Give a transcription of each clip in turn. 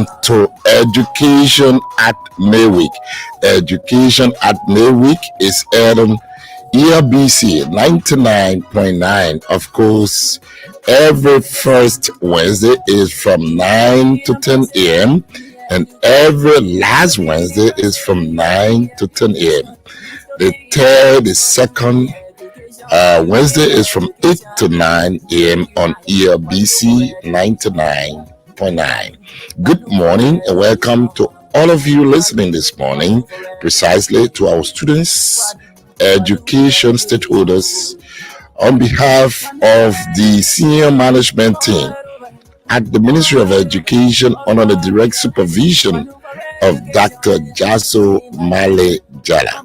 welcome to Education at Mayweek. Education at Mayweek is aired on ERBC 99.9. Of course, every first Wednesday is from 9 to 10 a.m. and every last Wednesday is from 9 to 10 a.m. The second Wednesday is from 8 to 9 a.m. on ERBC 99.9. Good morning and welcome to all of you listening this morning, precisely to our students, education stakeholders, on behalf of the senior management team at the Ministry of Education under the direct supervision of Dr. Jaso Male Jala.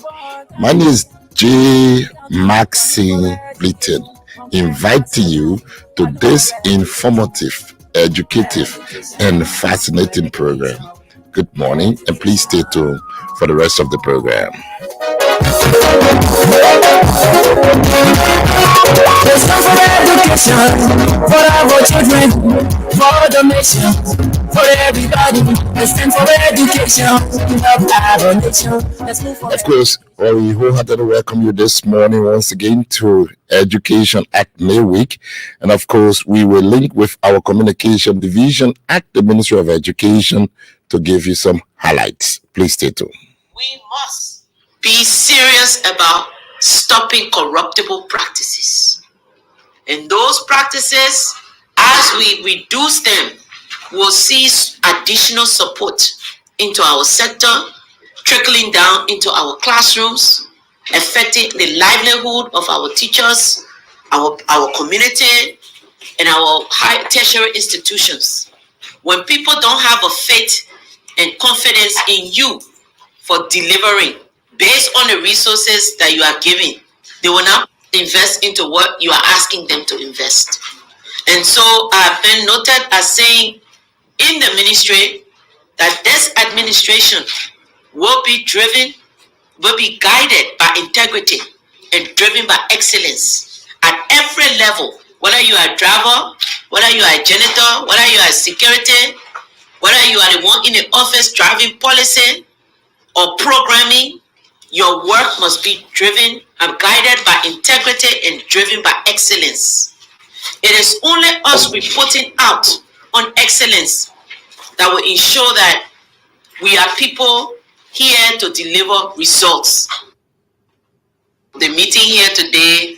My name is J. Maxine Britton, inviting you to this informative, educative, and fascinating program. Good morning, and please stay tuned for the rest of the program. It's time for education, for our children, for the nation, for everybody. It's time for education, of our nation. Let's move on. Of course, we wholeheartedly welcome you this morning once again to Education at Mayweek. And of course, we will link with our communication division at the Ministry of Education to give you some highlights. Please stay tuned. We must be serious about stopping corruptible practices. And those practices, as we reduce them, will see additional support into our sector, trickling down into our classrooms, affecting the livelihood of our teachers, our community, and our high tertiary institutions. When people don't have a faith and confidence in you for delivering based on the resources that you are giving, they will not invest into what you are asking them to invest. And so I've been noted as saying in the ministry that this administration will be guided by integrity and driven by excellence at every level. Whether you are a driver, whether you are a janitor, whether you are security, whether you are the one in the office driving policy or programming, your work must be driven and guided by integrity and driven by excellence. It is only us reporting out on excellence that will ensure that we are people here to deliver results. The meeting here today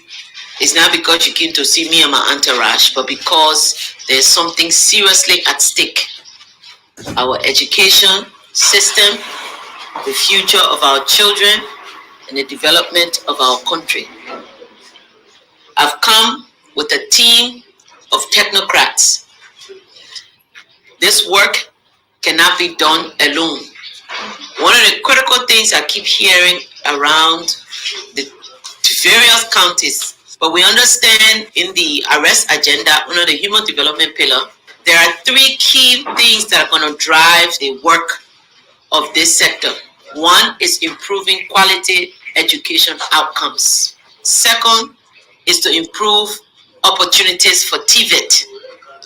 is not because you came to see me and my entourage, but because there's something seriously at stake. Our education system, the future of our children, and the development of our country. I've come with a team of technocrats. This work cannot be done alone. One of the critical things I keep hearing around the various counties, but we understand in the arrest agenda under the human development pillar, there are three key things that are going to drive the work of this sector. One is improving quality education outcomes. Second is to improve opportunities for TVET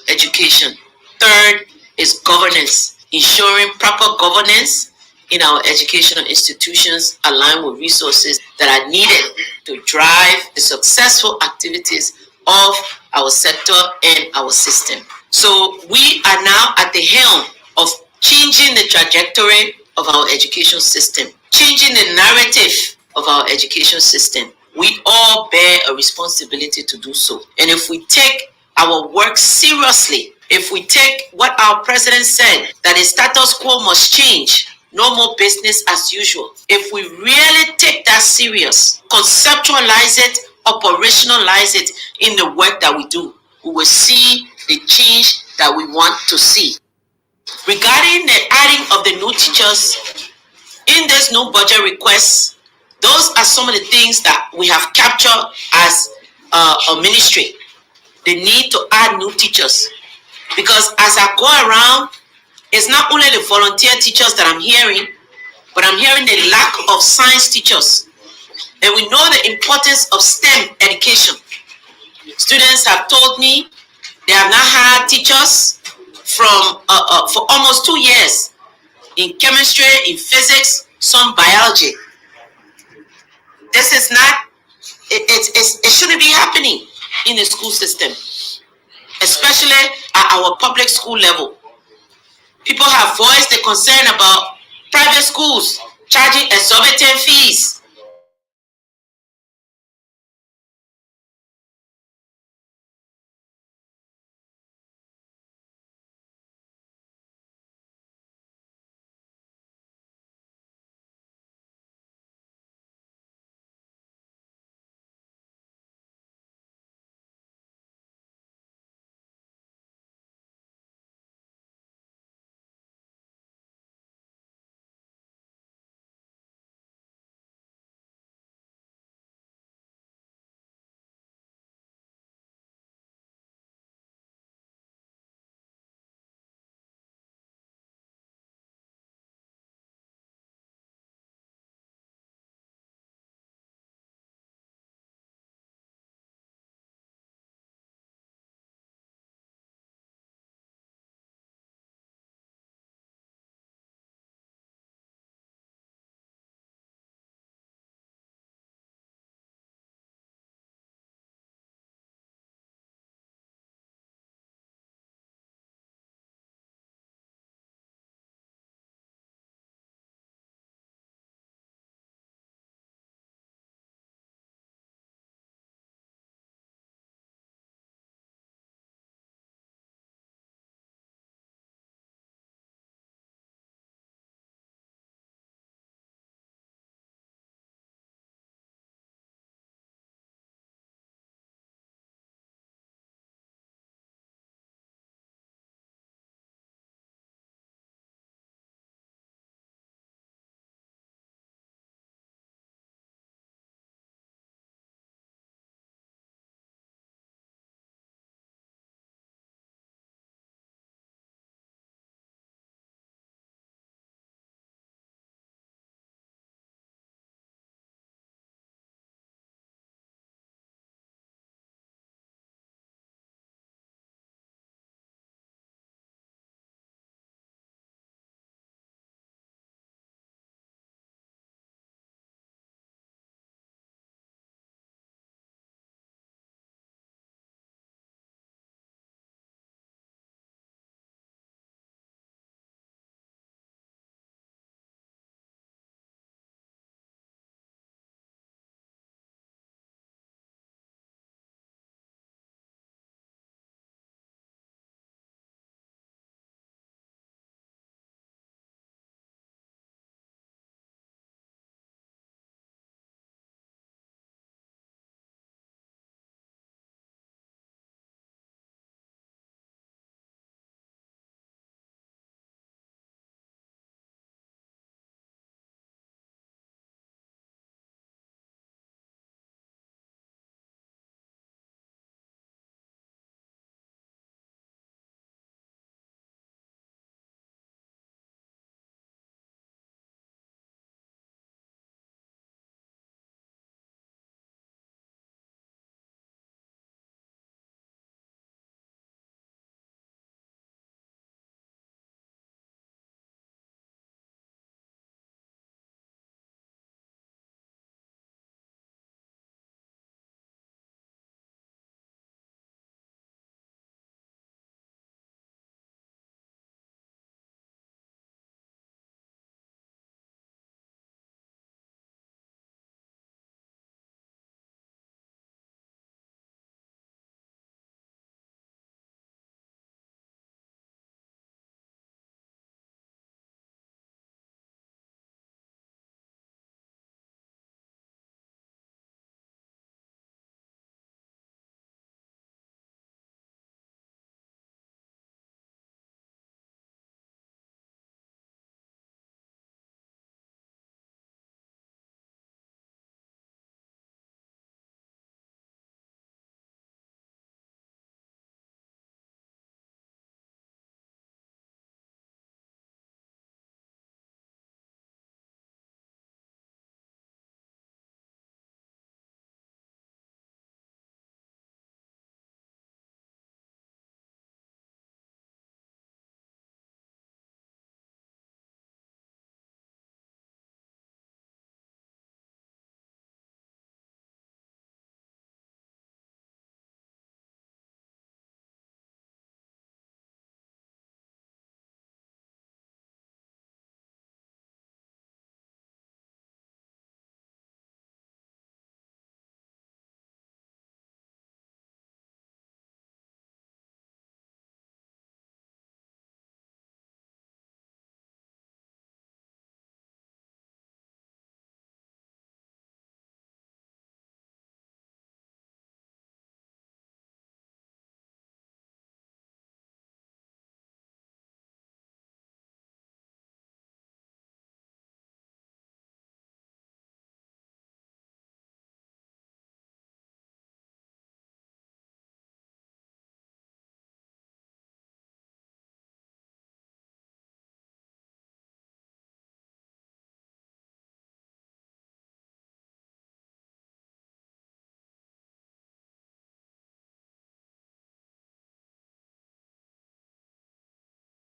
education. Third is governance, ensuring proper governance in our educational institutions aligned with resources that are needed to drive the successful activities of our sector and our system. So we are now at the helm of changing the trajectory of our education system, changing the narrative of our education system. We all bear a responsibility to do so. And if we take our work seriously, if we take what our president said, that the status quo must change, no more business as usual. If we really take that serious, conceptualize it, operationalize it in the work that we do, we will see the change that we want to see. Regarding the adding of the new teachers, in this new budget request, those are some of the things that we have captured as a ministry. The need to add new teachers. Because as I go around, it's not only the volunteer teachers that I'm hearing, but I'm hearing the lack of science teachers. And we know the importance of STEM education. Students have told me they have not had teachers for almost 2 years in chemistry, in physics, some biology. This is not, it shouldn't be happening in the school system, especially at our public school level. People have voiced the concern about private schools charging exorbitant fees.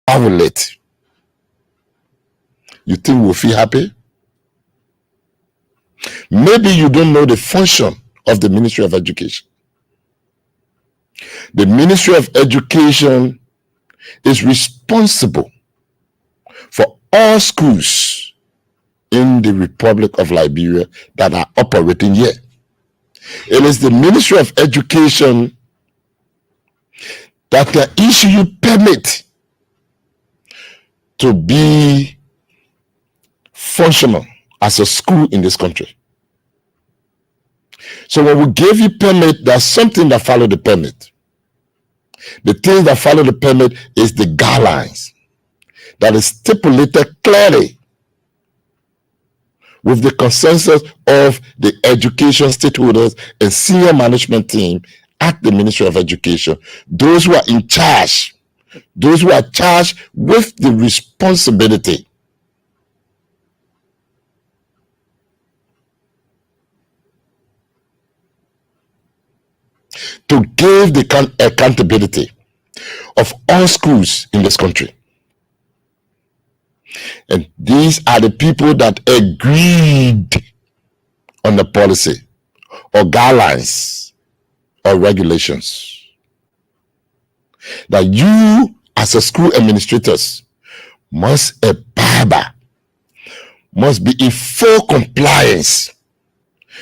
ovulate, you think we'll feel happy? Maybe you don't know the function of the Ministry of Education. The Ministry of Education is responsible for all schools in the Republic of Liberia that are operating here. It is the Ministry of Education that can issue you permit to be functional as a school in this country. So when we give you permit, there's something that follow the permit. The thing that follow the permit is the guidelines that is stipulated clearly with the consensus of the education stakeholders and senior management team at the Ministry of Education, those who are in charge, those who are charged with the responsibility to give the accountability of all schools in this country. And these are the people that agreed on the policy or guidelines or regulations that you as a school administrators must abide by, must be in full compliance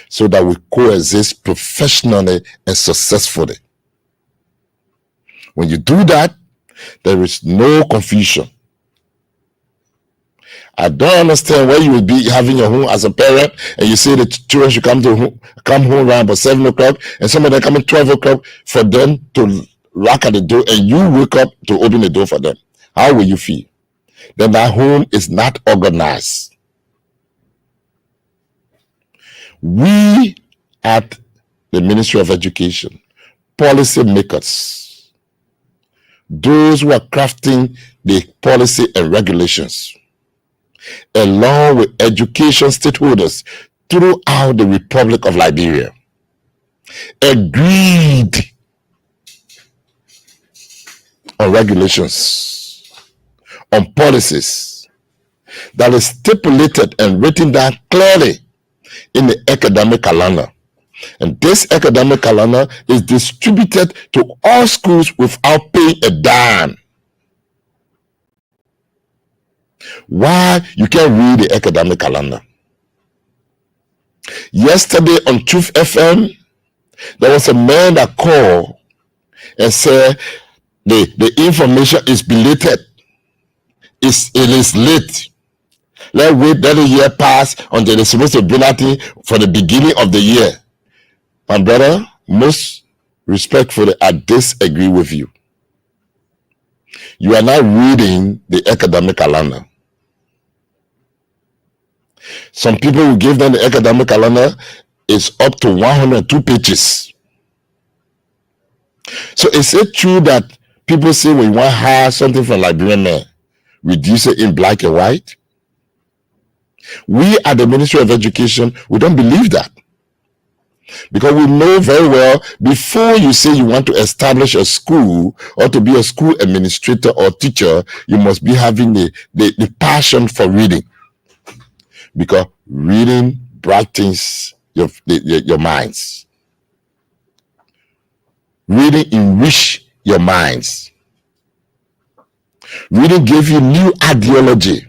so that we coexist professionally and successfully. When you do that, there is no confusion. I don't understand why you would be having your home as a parent and you say the children should come home around about 7 o'clock and some of them come at 12 o'clock for them to knock at the door and you wake up to open the door for them. How will you feel? Then that home is not organized. We at the Ministry of Education, policy makers, those who are crafting the policy and regulations, along with education stakeholders throughout the Republic of Liberia, agreed on regulations, on policies that is stipulated and written down clearly in the academic calendar. And this academic calendar is distributed to all schools without paying a dime. Why you can't read the academic calendar? Yesterday on Truth FM, there was a man that called and said the information is belated. It is late. Let's wait let the year pass until they're supposed to bring that thing for the beginning of the year. My brother, most respectfully, I disagree with you. You are not reading the academic calendar. Some people who give them the academic calendar is up to 102 pages. So is it true that people say when you want to hire something from Liberian men, reduce it in black and white? We at the Ministry of Education, we don't believe that. Because we know very well, before you say you want to establish a school or to be a school administrator or teacher, you must be having the passion for reading. Because reading brightens your minds. Reading enrich your minds. Reading gives you new ideology.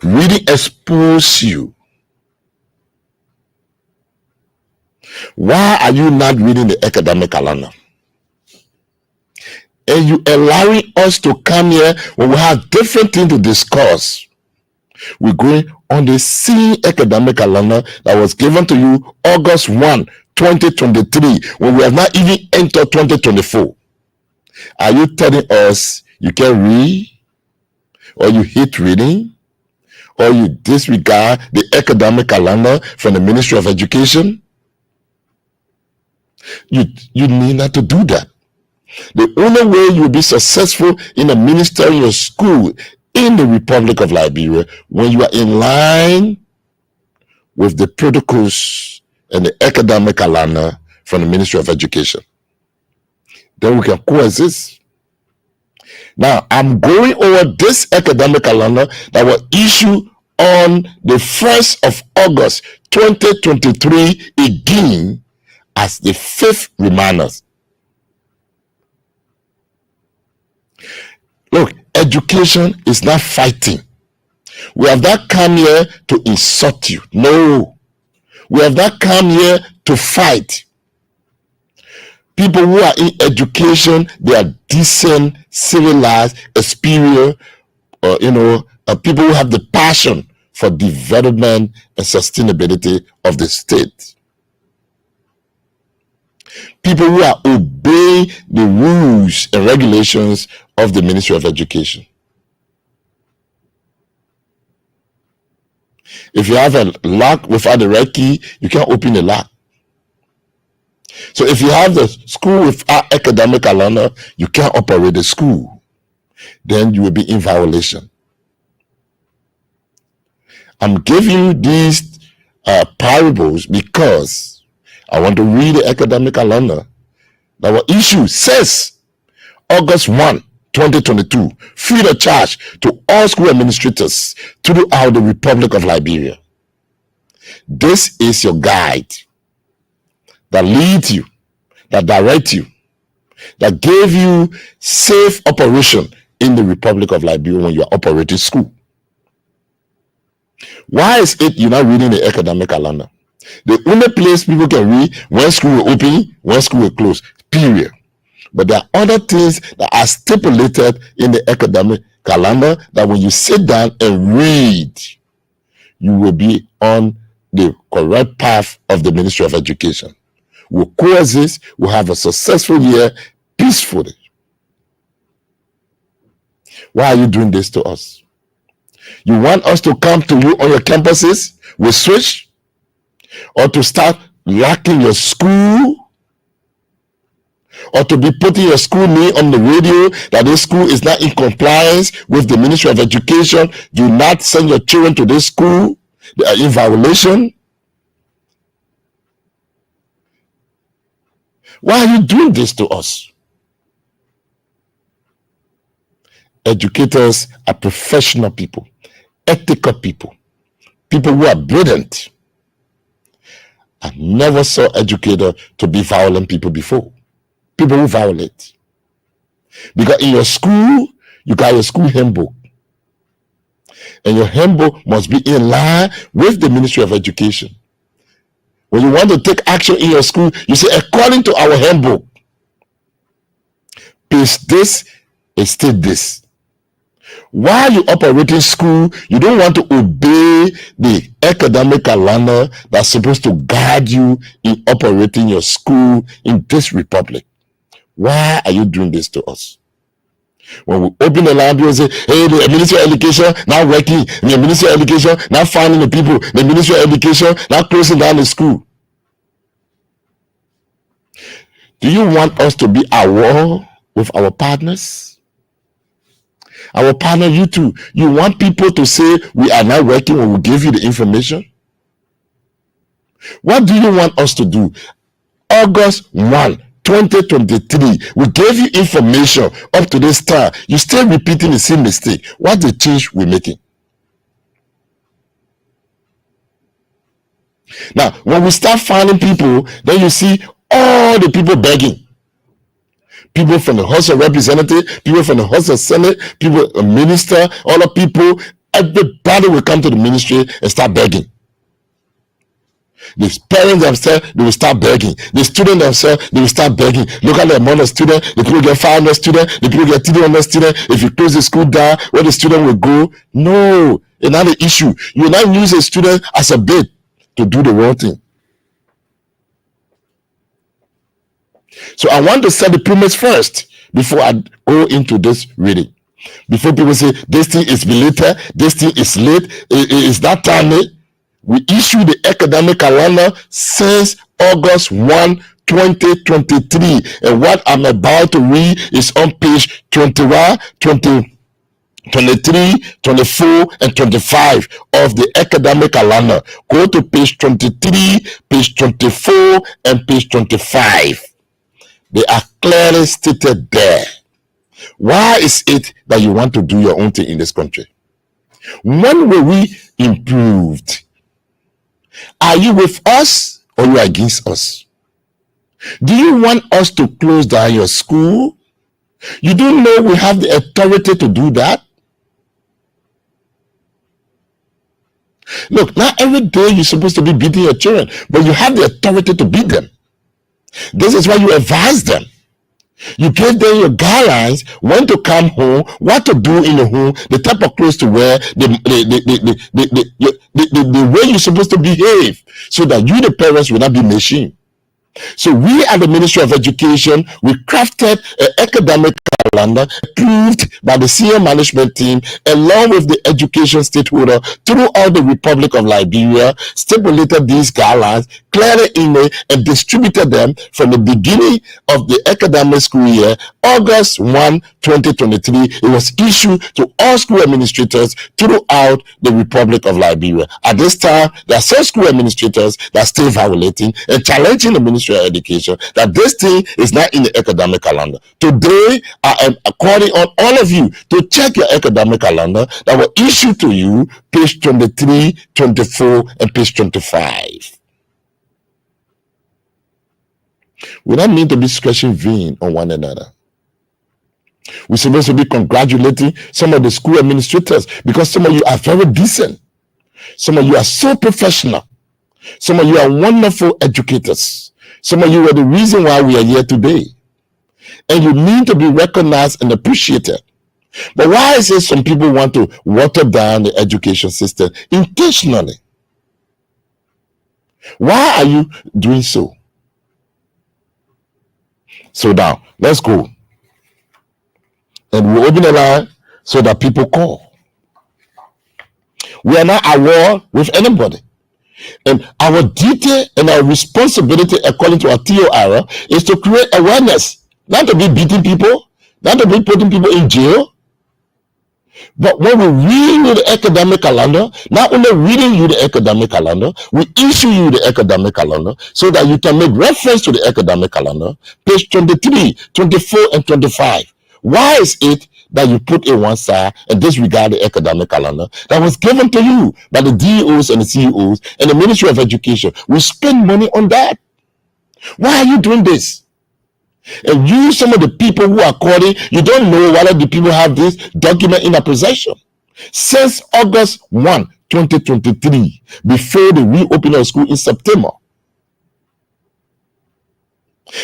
Reading exposes you. Why are you not reading the academic calendar? And you allowing us to come here when we have different things to discuss. We're going on the same academic calendar that was given to you August 1, 2023, when we have not even entered 2024. Are you telling us you can read, or you hate reading, or you disregard the academic calendar from the Ministry of Education? You need not to do that. The only way you'll be successful in a ministerial school in the Republic of Liberia when you are in line with the protocols and the academic calendar from the Ministry of Education. Then we can coexist. Now, I'm going over this academic calendar that was issued on the 1st of August 2023 again as the 5th reminder. Look, education is not fighting. We have not come here to insult you. No. We have not come here to fight. People who are in education, they are decent, civilized, experienced, people who have the passion for development and sustainability of the state. People who are obeying the rules and regulations of the Ministry of Education. If you have a lock without the right key, you can't open the lock. So if you have the school without academic calendar, you can't operate the school. Then you will be in violation. I'm giving you these parables because I want to read the academic calendar that was issued says August 1, 2022, free of charge to all school administrators throughout the Republic of Liberia. This is your guide that leads you, that directs you, that gave you safe operation in the Republic of Liberia when you are operating school. Why is it you're not reading the academic calendar? The only place people can read when school will open, when school will close, period. But there are other things that are stipulated in the academic calendar that when you sit down and read, you will be on the correct path of the Ministry of Education. We'll coexist, we'll have a successful year peacefully. Why are you doing this to us? You want us to come to you on your campuses with switch, or to start locking your school, or to be putting your school name on the radio that this school is not in compliance with the Ministry of Education. Do not send your children to this school. They are in violation. Why are you doing this to us? Educators are professional people, ethical people, people who are brilliant. I never saw educators to be violent people before. People who violate. Because in your school, you got your school handbook. And your handbook must be in line with the Ministry of Education. When you want to take action in your school, you say, according to our handbook, page this and state this. While you operating school, you don't want to obey the academic calendar that's supposed to guide you in operating your school in this republic. Why are you doing this to us? When we open the library and say, hey, the Ministry of Education now working, the Ministry of Education now finding the people, the Ministry of Education now closing down the school. Do you want us to be at war with our partners? Our partner, you too. You want people to say we are not working when we give you the information? What do you want us to do? August 1, 2023, we gave you information up to this time. You still repeating the same mistake. What's the change we're making? Now, when we start finding people, then you see all the people begging. People from the House of Representatives, people from the House of Senate, people, a minister, all the people, everybody will come to the ministry and start begging. The parents themselves, they will start begging. The students themselves, they will start begging. Look at the amount of students. The people get 500 students. The people get 300 students. If you close the school down, where the student will go? No, it's not an issue. You will not use a student as a bait to do the wrong thing. So I want to set the premise first before I go into this reading. Before people say this thing is belated, this thing is late, it is that time. We issue the academic calendar since August 1, 2023. And what I'm about to read is on page 21, 20, 23, 24, and 25 of the academic calendar. Go to page 23, page 24, and page 25. They are clearly stated there. Why is it that you want to do your own thing in this country? When will we improved? Are you with us or you are against us? Do you want us to close down your school? You don't know we have the authority to do that? Look, not every day you're supposed to be beating your children, but you have the authority to beat them. This is why you advise them. You give them your guidelines, when to come home, what to do in the home, the type of clothes to wear, the way you're supposed to behave, so that you, the parents, will not be machine. So we at the Ministry of Education, we crafted an academic calendar approved by the senior management team along with the education stakeholder throughout the Republic of Liberia, stipulated these guidelines clearly in it and distributed them from the beginning of the academic school year, August 1, 2023. It was issued to all school administrators throughout the Republic of Liberia. At this time, there are some school administrators that are still violating and challenging the Ministry of Education that this thing is not in the academic calendar. Today, I am calling on all of you to check your academic calendar that will issue to you page 23, 24, and page 25. We don't need to be scratching vain on one another. We're supposed to be congratulating some of the school administrators because some of you are very decent. Some of you are so professional. Some of you are wonderful educators. Some of you are the reason why we are here today. And you need to be recognized and appreciated. But why is it some people want to water down the education system intentionally? Why are you doing so? So now, let's go. And we'll open the line so that people call. We are not at war with anybody. And our duty and our responsibility, according to our TOR, is to create awareness. Not to be beating people, not to be putting people in jail. But when we read you the academic calendar, not only reading you the academic calendar, we issue you the academic calendar so that you can make reference to the academic calendar, page 23, 24, and 25. Why is it that you put in one side and disregard the academic calendar that was given to you by the DEOs and the CEOs and the Ministry of Education? We spend money on that. Why are you doing this? And you, some of the people who are calling, you don't know whether the people have this document in their possession. Since August 1, 2023, before the reopening of school in September.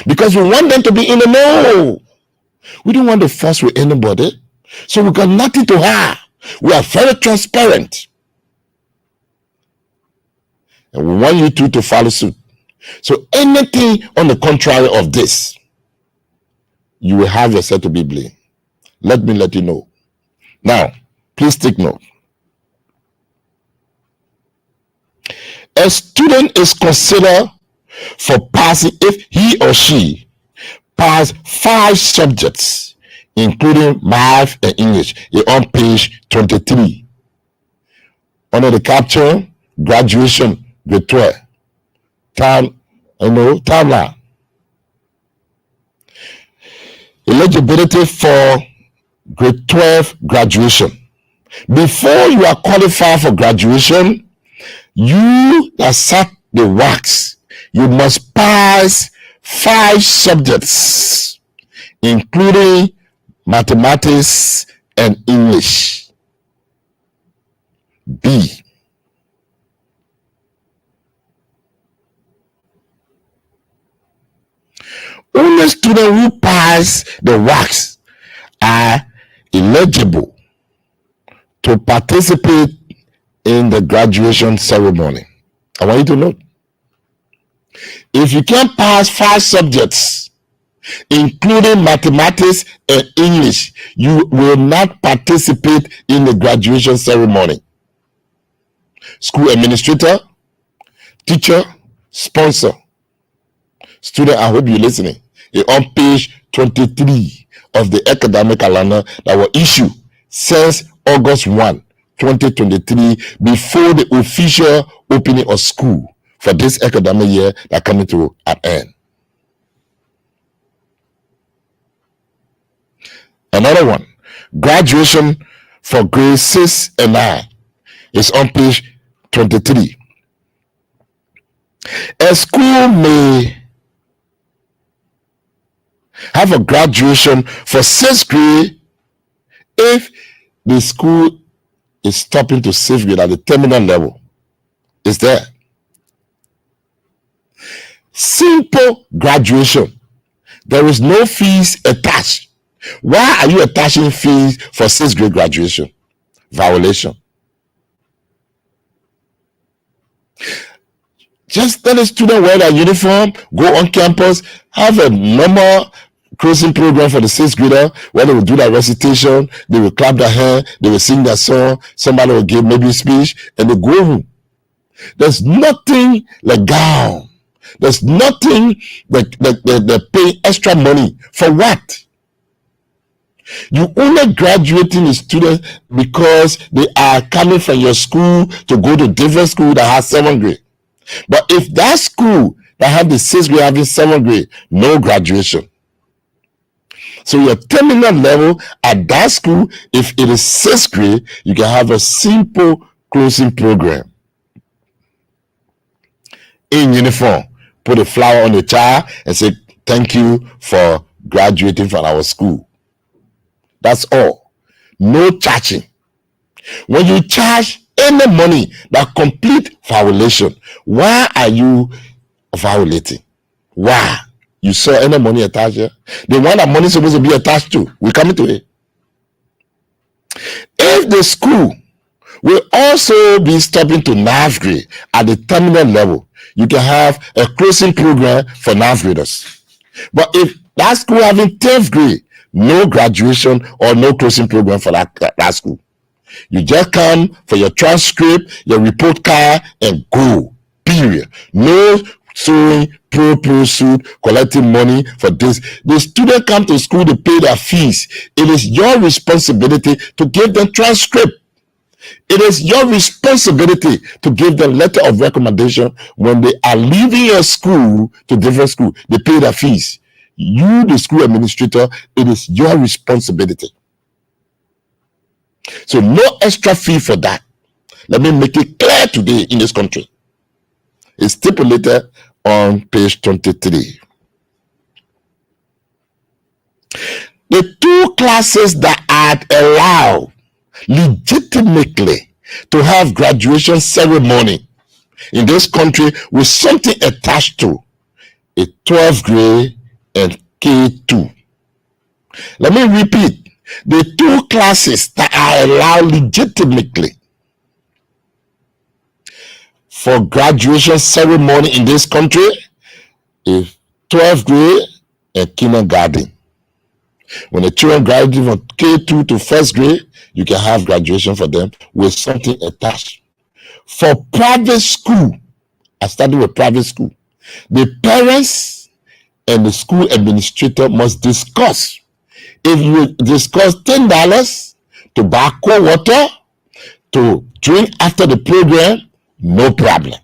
Because we want them to be in the know. We don't want to fuss with anybody. So we got nothing to hide. We are very transparent. And we want you two to follow suit. So anything on the contrary of this, you will have yourself to be blamed. Let me let you know. Now, please take note. A student is considered for passing if he or she pass 5 subjects, including math and English. You're on page 23. Under the caption, graduation, grade 12. Timeline. Eligibility for grade 12 graduation. Before you are qualified for graduation, you that sat the wax, you must pass 5 subjects, including mathematics and English. B. Only students who pass the wax are eligible to participate in the graduation ceremony. I want you to know. If you can't pass 5 subjects, including mathematics and English, you will not participate in the graduation ceremony. School administrator, teacher, sponsor. Student, I hope you're listening. You're on page 23 of the academic calendar that was issued since August 1, 2023, before the official opening of school for this academic year that coming to an end. Another one, graduation for grade 6 and 9 is on page 23. A school may have a graduation for 6th grade if the school is stopping to 6th grade at the terminal level. Is there simple graduation? There is no fees attached. Why are you attaching fees for 6th grade graduation? Violation. Just tell the student wear their uniform, go on campus, have a normal closing program for the 6th grader where they will do their recitation, they will clap their hands, they will sing their song, somebody will give maybe a speech, and they go home. There's nothing like gown. There's nothing like they pay extra money for what? You only graduating the students because they are coming from your school to go to different school that has 7th grade. But if that school that have the 6th grade having 7th grade, no graduation. So your terminal level at that school, if it is 6th grade, you can have a simple closing program. In uniform, put a flower on the child and say, thank you for graduating from our school. That's all. No charging. When you charge any money, that complete violation. Why are you violating? Why? You saw any money attached here? The one that money is supposed to be attached to. We're coming to it. If the school will also be stopping to 9th grade at the terminal level, you can have a closing program for 9th graders. But if that school having 10th grade, no graduation or no closing program for that school. You just come for your transcript, your report card, and go. Period. No sewing, pro suit, collecting money for this. The student come to school to pay their fees. It is your responsibility to give them transcript. It is your responsibility to give them letter of recommendation when they are leaving your school to different school. They pay their fees. You, the school administrator, it is your responsibility. So no extra fee for that. Let me make it clear today in this country. It's stipulated on page 23. The two classes that are allowed legitimately to have graduation ceremony in this country with something attached to a 12th grade and K2. Let me repeat. The two classes that are allowed legitimately for graduation ceremony in this country is 12th grade and kindergarten. When the children graduate from K2 to 1st grade, you can have graduation for them with something attached. For private school, I started with private school. The parents and the school administrator must discuss. If you discuss $10 to buy cold water to drink after the program, no problem.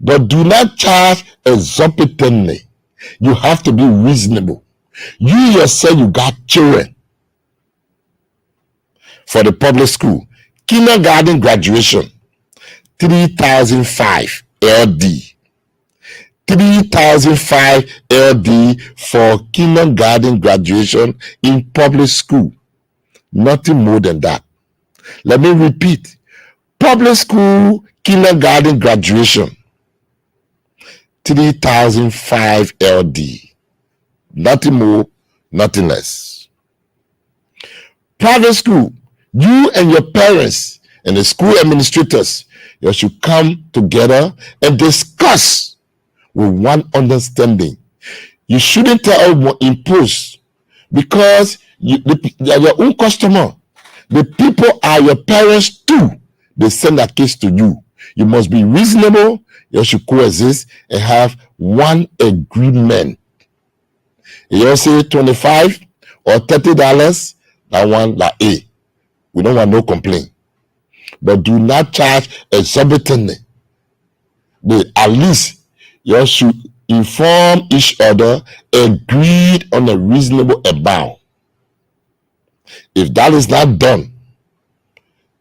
But do not charge exorbitantly. You have to be reasonable. You yourself, you got children. For the public school, kindergarten graduation, 3,005 LD. 3,005 LD for kindergarten graduation in public school. Nothing more than that. Let me repeat. Public school kindergarten graduation, 3,005 LD. Nothing more, nothing less. Private school, you and your parents and the school administrators, you should come together and discuss with one understanding. You shouldn't impose, because they are your own customer. The people are your parents too. They send their kids to you. You must be reasonable. You should coexist and have one agreement. You say $25 or $30, that one, like A. We don't want no complaint. But do not charge exorbitantly. At least you should inform each other, agreed on a reasonable amount. If that is not done,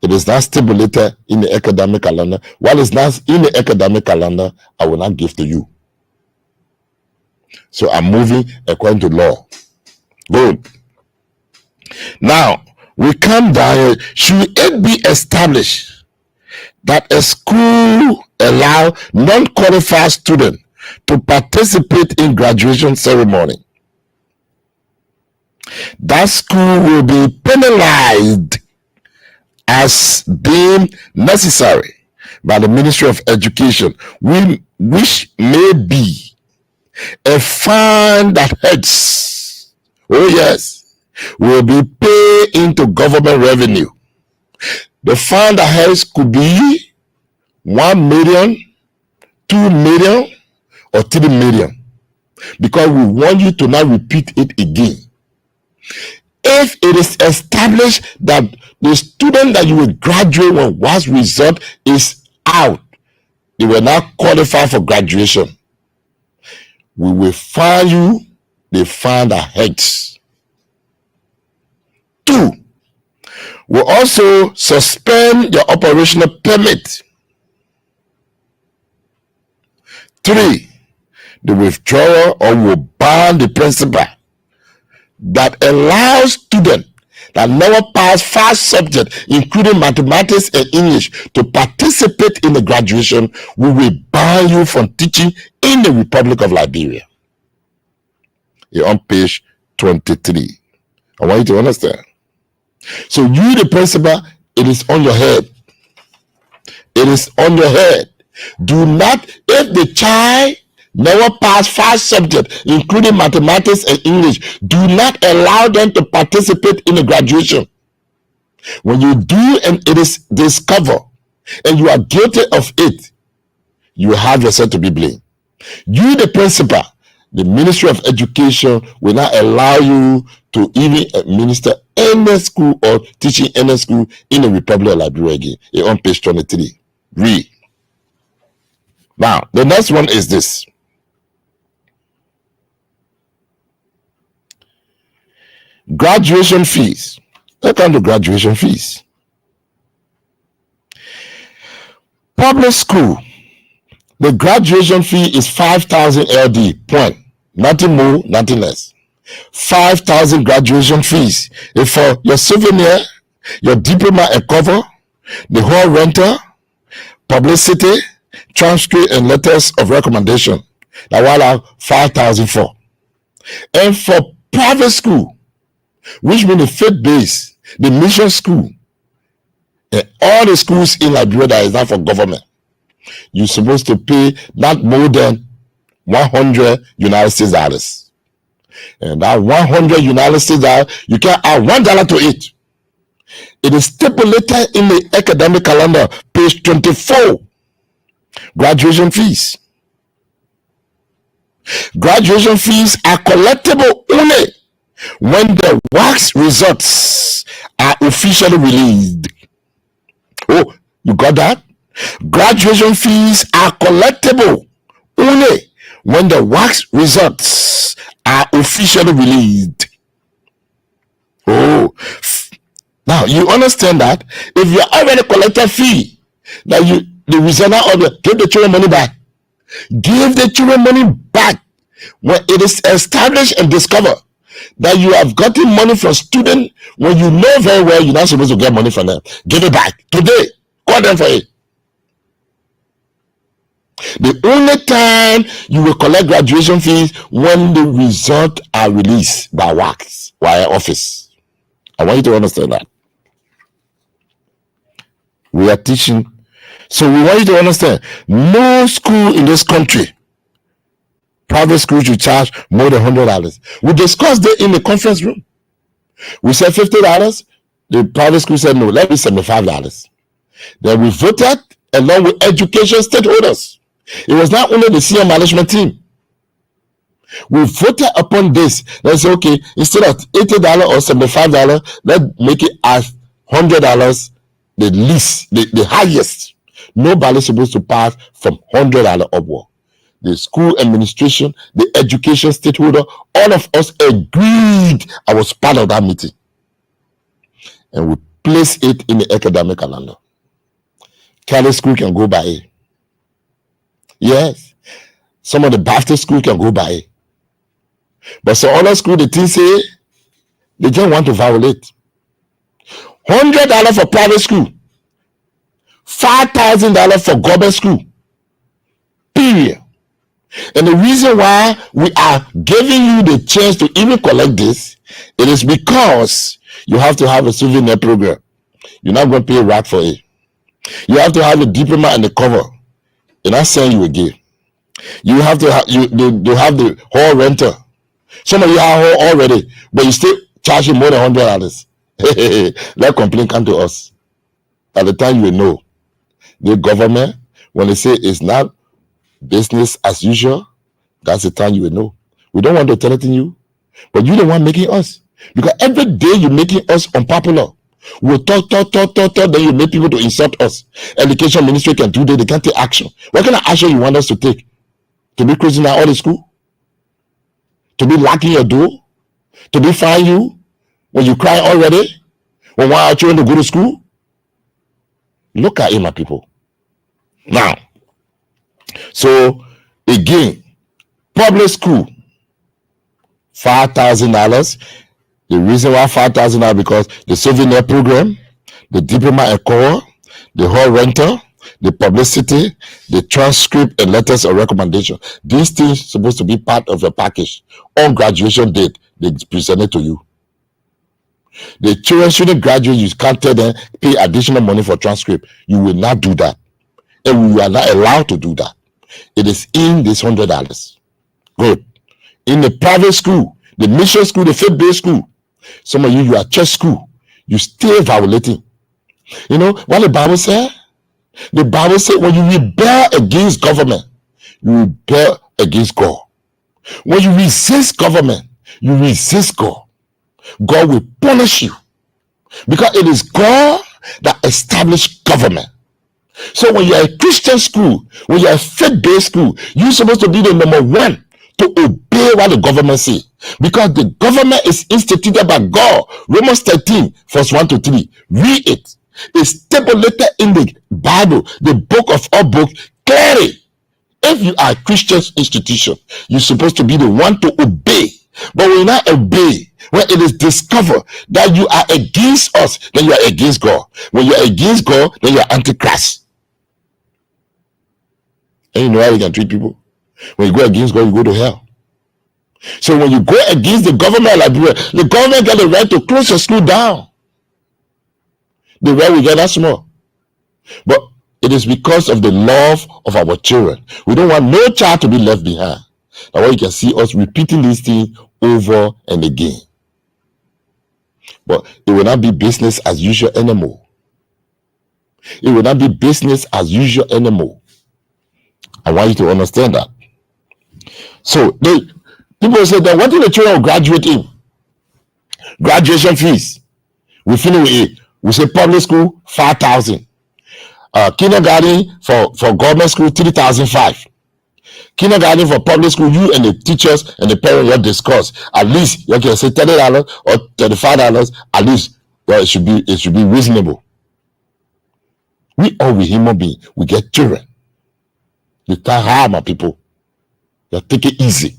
it is not stipulated in the academic calendar. While it's not in the academic calendar, I will not give to you. So I'm moving according to law. Good. Now, we come down here. Should it be established that a school allow non-qualified students to participate in graduation ceremony? That school will be penalized as deemed necessary by the Ministry of Education, which may be a fine that heads, oh yes, will be paid into government revenue. The fine that heads could be 1 million, 2 million, or 3 million, because we want you to not repeat it again. If it is established that the student that you will graduate when WASSCE result is out, they will not qualify for graduation, we will fine you the fine that heads. 2, we also suspend your operational permit. 3, the withdrawal or will ban the principal that allows students that never pass 5 subjects, including mathematics and English, to participate in the graduation. We will ban you from teaching in the Republic of Liberia. You're on page 23. I want you to understand. So you, the principal, it is on your head. It is on your head. Do not, if the child never pass 5 subjects, including mathematics and English, do not allow them to participate in the graduation. When you do and it is discovered and you are guilty of it, you have yourself to be blamed. You, the principal, the Ministry of Education will not allow you to even administer any school or teaching any school in the Republic of Liberia again. It's on page 23. Read. Now, the next one is this. Graduation fees. Look at the graduation fees. Public school, the graduation fee is 5,000 LD, point. Nothing more, nothing less. 5,000 graduation fees is for your souvenir, your diploma and cover, the hall rental, publicity, transcript, and letters of recommendation. That will have 5,000 for. And for private school, which means the faith base, the mission school, and all the schools in Liberia that is not for government, you're supposed to pay not more than 100 United States dollars. And that 100 United States dollars, you can add $1 to it. It is stipulated in the academic calendar, page 24. Graduation fees. Graduation fees are collectible only when the WASSCE results are officially released. Oh, you got that? Graduation fees are collectible only when the WASSCE results are officially released. Oh, now you understand that if you already collected fee, that the result of the give the children money back. Give the children money back when it is established and discovered that you have gotten money from students when you know very well you're not supposed to get money from them. Give it back today. Call them for it. The only time you will collect graduation fees when the results are released by WASSCE, by office. I want you to understand that. We are teaching. So we want you to understand, no school in this country, private schools, should charge more than $100. We discussed it in the conference room. We said $50. The private school said no, let me $75. Then we voted along with education stakeholders. It was not only the senior management team. We voted upon this. Let's say, okay, instead of $80 or $75, let's make it as $100, the least, the highest. Nobody's supposed to pass from $100 upward. The school administration, the education stakeholder, all of us agreed. I was part of that meeting. and we place it in the academic calendar. Catholic school can go by it. Yes. Some of the Baptist school can go by it. But some other school, the thing say, they just want to violate. $100 for private school. $5,000 for government school. Period. And the reason why we are giving you the chance to even collect this, it is because you have to have a souvenir program. You're not going to pay rack for it. You have to have a diploma and the cover. They're not saying you will give. You have to have they have the hall renter. Some of you have hall already, but you still charging more than $100. Let complaint come to us. At the time you will know. The government, when they say it's not business as usual, that's the time you will know. We don't want to tell it in you, but you're the one making us. Because every day you're making us unpopular. We'll talk, then you make people to insult us. Education ministry can do that, they can't take action. What kind of action you want us to take? To be closing down all the school? To be locking your door? To be fine you when you cry already? When one of our children to go to school? Look at it, my people. Now, so again, public school, $5,000. The reason why $5,000 because the souvenir program, the diploma and core, the hall rental, the publicity, the transcript and letters of recommendation. These things supposed to be part of your package. On graduation date, they present it to you. The children shouldn't graduate. You can't tell them pay additional money for transcript. You will not do that, and we are not allowed to do that. It is in this $100. Good. In the private school, the mission school, the faith-based school, some of you are church school, you still violating. You know what the Bible said? The Bible said when you rebel against government, you rebel against God. When you resist government, you resist God. God will punish you because it is God that established government. So when you're a Christian school, when you're a faith-based school, you're supposed to be the number one to obey what the government says, because the government is instituted by God. Romans 13 verse 1 to 3. Read it. It's stipulated in the Bible, the book of all books, clearly. If you are a Christian institution, you're supposed to be the one to obey. But when you not obey, when it is discovered that you are against us, then you are against God. When you are against God, then you are antichrist. And you know how you can treat people? When you go against God, you go to hell. So when you go against the government of Liberia, the government got the right to close your school down. The right we get that small. But it is because of the love of our children. We don't want no child to be left behind. Now you can see us repeating these things over and again. But it will not be business as usual anymore. It will not be business as usual anymore. I want you to understand that. So people say that what do the children graduate in? Graduation fees. We finish with it. We say public school 5,000. Kindergarten for government school 3,500. Kindergarten for public school, you and the teachers and the parents will discuss. At least you can say $30 or $35. At least, well, it should be reasonable. We all we human beings, we get children. You can't harm our people. You take it easy.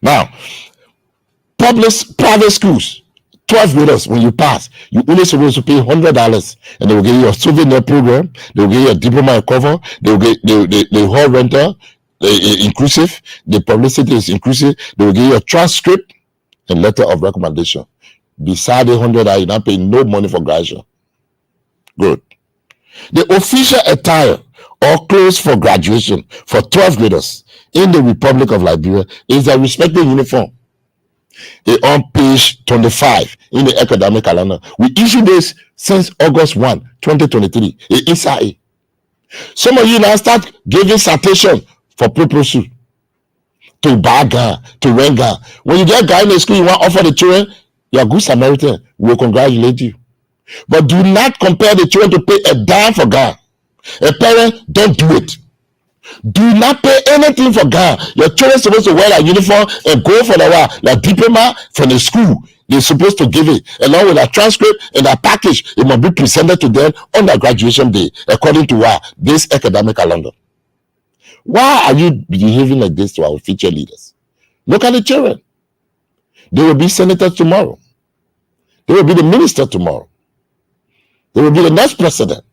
Now, private schools, 12 graders, when you pass, you only supposed to pay $100, and they will give you a souvenir program, they will give you a diploma and cover, they will get the hall rental, inclusive, the publicity is inclusive, they will give you a transcript and letter of recommendation. Beside the $100, you're not paying no money for graduation. Good. The official attire or clothes for graduation for 12 graders in the Republic of Liberia is a respective uniform. On page 25 in the academic calendar. We issue this since August 1, 2023. Inside it. Some of you now start giving citation for purpose to buy gun, to rent gun. When you get a guy in the school, you want to offer the children, you're a good Samaritan. We will congratulate you. But do not compare the children to pay a dime for gun. A parent, don't do it. Do not pay anything for gun. Your children are supposed to wear a uniform and go for the like diploma from the school They're supposed to give it along with a transcript and a package. It must be presented to them on their graduation day, according to this academic calendar. Why are you behaving like this to our future leaders? Look at the children. They will be senators tomorrow. They will be the minister tomorrow. They will be the next president.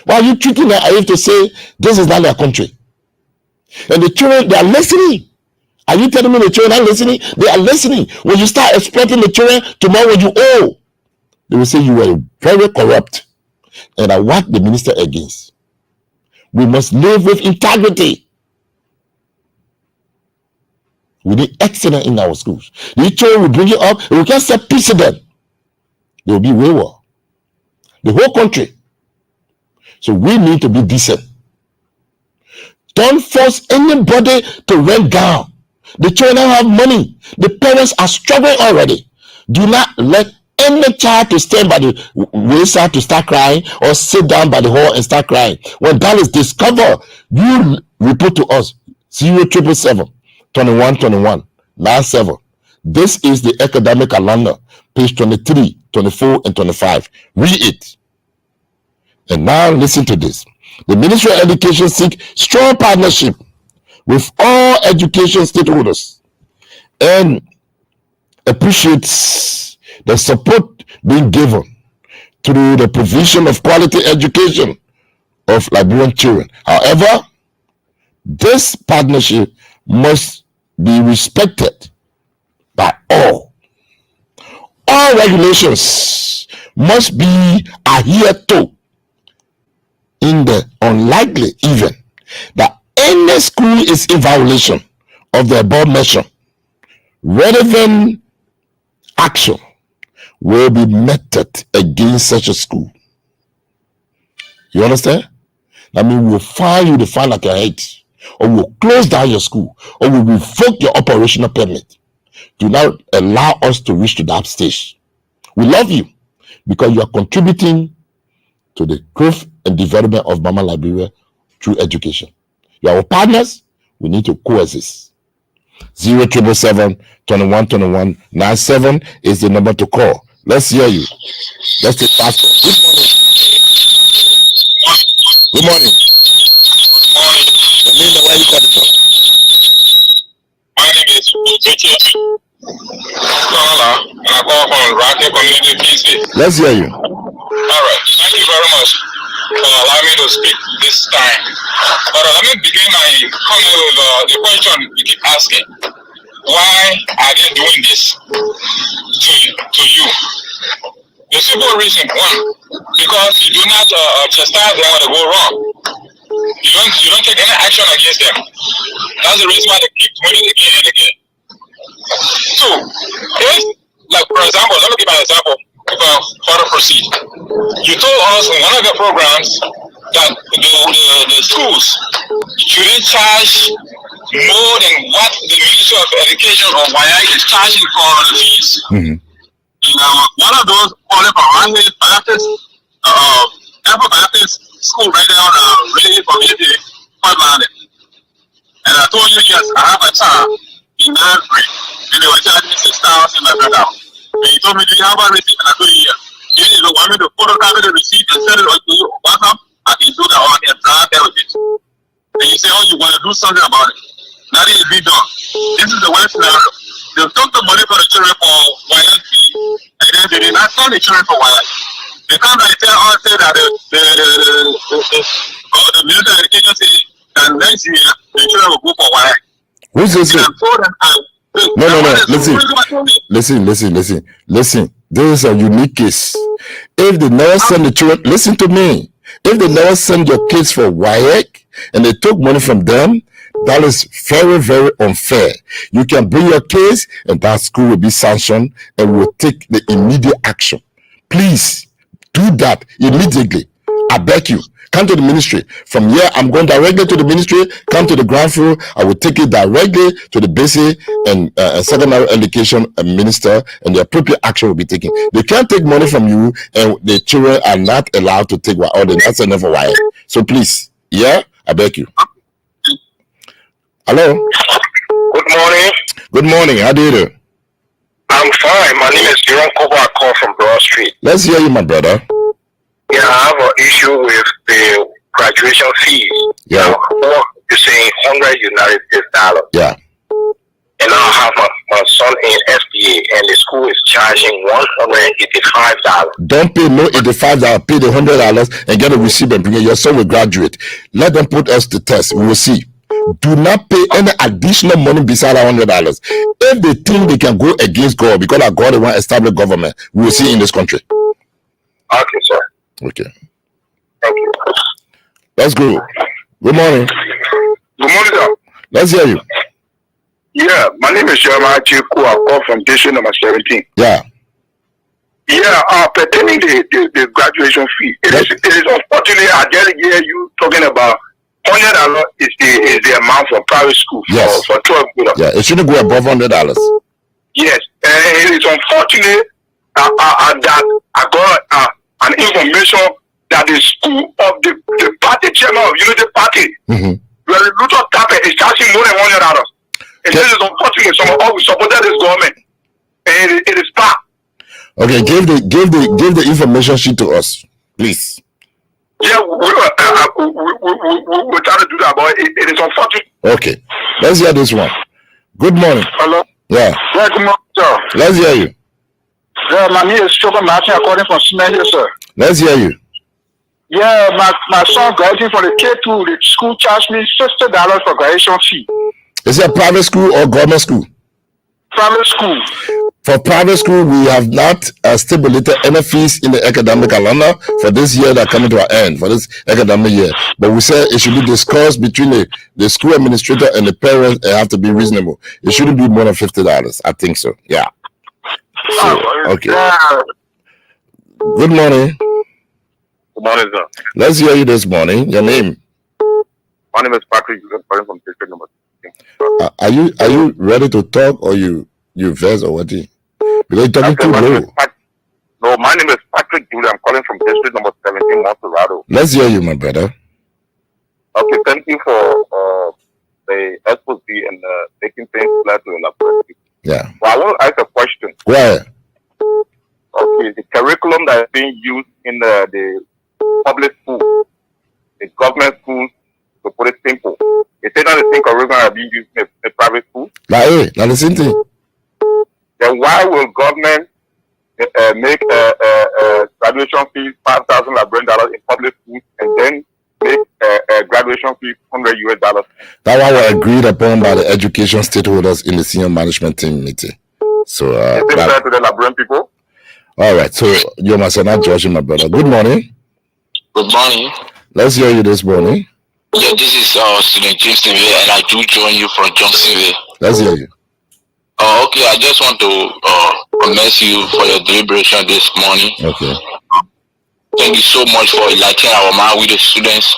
Why are you treating them as if to say this is not their country? And the children, they are listening. Are you telling me the children are listening? They are listening. When you start exploiting the children, tomorrow when you owe, they will say you were very corrupt. And I want the minister against. We must live with integrity. We need excellence in our schools. The children will bring it up, and we can set precedent. They will be wayward. The whole country. So we need to be decent. Don't force anybody to rent down. The children have money. The parents are struggling already. Do not let any child to stand by the wayside to start crying or sit down by the hall and start crying. When that is discovered, you report to us 0777 2121 97. This is the academic calendar, page 23, 24, and 25. Read it. And now listen to this. The Ministry of Education seeks strong partnership with all education stakeholders and appreciates the support being given through the provision of quality education of Liberian children. However, this partnership must be respected by all. All regulations must be adhered to in the unlikely event that any school is in violation of the above measure. Relevant action will be meted against such a school. You understand? That means we'll fine you the fine like your head, or we'll close down your school, or we'll revoke your operational permit. Do not allow us to reach to that stage. We love you because you are contributing to the growth and development of Mama Liberia through education. You are our partners. We need to coexist. 0777 2121 97 is the number to call. Let's hear you. Let's take pastor. Good morning. Good morning. The name and where you calling from? My name is Richard Scholar, and I call from Rocky Community PC. Let's hear you. All right. Thank you very much for allowing me to speak this time. But let me begin my comment with the question you keep asking. Why are they doing this to you? The simple reason, one, because you do not chastise them when they go wrong. You don't take any action against them. That's the reason why they keep doing it again and again. Two, if, like for example, let me give an example before further proceed. You told us in one of the programs that the schools shouldn't charge more than what the Ministry of Education or WIAC is charging for the fees. Mm-hmm. One of those calling for Baptist school right now, really community, quite landed. And I told you, yes, I have a child in 9th grade, and they were charging me $6,000 like that. And you told me, do you have a receipt? And I told you, yes. If you want me to photocopy the receipt and send it to you on WhatsApp, I can do that, or I can drive there with it. And you say, oh, you want to do something about it. Nothing is being done. This is the worst scenario. They took the money for the children for WIAC fee, and then they did not send the children for WIAC. They come and tell us that the Minister of Education say that next year the children will go for WIAC. Who's this? No. Listen. This is a unique case. If they never send the children, listen to me. If they never send your kids for WIAC and they took money from them, that is very, very unfair. You can bring your case and that school will be sanctioned and will take the immediate action. Please do that immediately. I beg you. Come to the ministry. From here, I'm going directly to the ministry. Come to the ground floor. I will take it directly to the basic and secondary education minister, and the appropriate action will be taken. They can't take money from you, and the children are not allowed to take what order. That's enough for why. So please, yeah, I beg you. Hello. Good morning. Good morning. How do you do? I'm fine. My name is Jerome Kobo. I call from Broad Street. Let's hear you, my brother. Yeah, I have an issue with the graduation fees. Yeah. Now, you're saying $100. Yeah. And now I have my son in FBA, and the school is charging $185. Don't pay no $85. Pay the $100 and get a receipt and bring it. Your son will graduate. Let them put us to test. We will see. Do not pay any additional money beside $100. If they think they can go against God because our God is one established government, we will see in this country. Okay, sir. Okay. Thank you. Let's go. Good morning. Good morning, sir. Let's hear you. Yeah, my name is Jeremiah Chiku. I call from district number 17. Yeah. Yeah, pertaining the graduation fee, it is unfortunate I just hear you talking about $100 is the amount for private school Yes. for 12 grade. Yeah, it shouldn't go above $100. Yes, and it is unfortunate that I got an information that the school of the party chairman of Unity Party, where Luther Tapper is charging more than $100. And this is unfortunate. Some of us we supported this government, and it is bad. Okay, give the information sheet to us, please. Yeah, we try to do that, but it is unfortunate. Okay, let's hear this one. Good morning. Hello. Yeah. Yeah, good morning, sir. Let's hear you. Yeah, my name is Choco Martin, according from Smith here, sir. Let's hear you. Yeah, my son graduating from the K2, the school charged me $60 for graduation fee. Is it a private school or government school? Private school. For private school, we have not stipulated any fees in the academic calendar for this year that coming to an end, for this academic year. But we said it should be discussed between the school administrator and the parents. It have to be reasonable. It shouldn't be more than $50. I think so. Yeah. So, okay. Good morning. Good morning, sir. Let's hear you this morning. Your name? My name is Patrick. I'm calling from district number 16. Are you ready to talk, or you verse or what? Because you're talking too low. No, my name is Patrick Julie. I'm calling from district number 17, Monterado. Let's hear you, my brother. Okay, thank you for the expose and making things clear to elaborate. Yeah. Well, I want to ask a question. Go ahead. Okay, the curriculum that is being used in the public schools, the government schools, to put it simple, is it not the same curriculum that is being used in the private schools? Now the same thing. Then why will government make graduation fees $5,000 in public schools and then make graduation fees $100? That one was agreed upon by the education stakeholders in the senior management team meeting. So is it fair to the Liberian people? All right. So you must not judge my brother. Good morning. Good morning. Let's hear you this morning. Yeah, this is student Johnsonville, and I do join you from Johnsonville. Let's hear you. Okay, I just want to commend you for your deliberation this morning. Okay. Thank you so much for enlightening our mind with the students,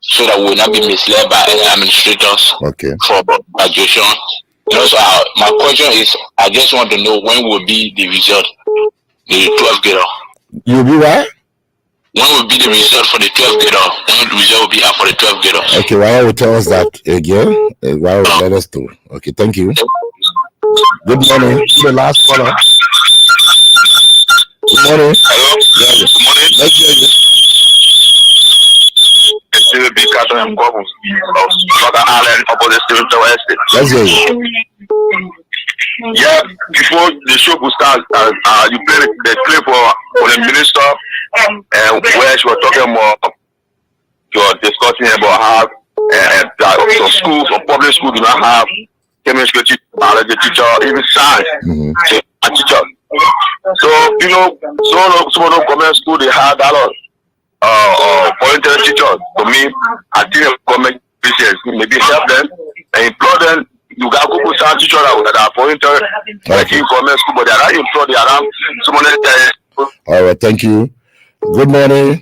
so that we will not be misled by any administrators. Okay. For graduation. You know, so my question is, I just want to know when will be the result, the 12th grader. You'll be what? When will be the result for the 12th grader? When the result will be out for the 12th grader? Okay, why will tell us that again? Why will let us do? Okay, thank you. Good morning. The last caller. Good morning. Hello? Yeah. Good morning. Let's hear you. This is Big Cattle and Bubbles of Northern Ireland, opposite Stephen Tower Estate. Let's hear you. Yeah, before the show will start, you play the clip for the minister, where she was talking about, you're discussing about how some schools, some public schools do not have chemistry teacher, biology teacher, even science teacher. So, you know, some of those government schools, they have that voluntary teachers. For me, I think the government business maybe help them and employ them. You got Google science teachers that are voluntary, like in government school, but they are not employed, they are not someone else. All right, thank you. Good morning.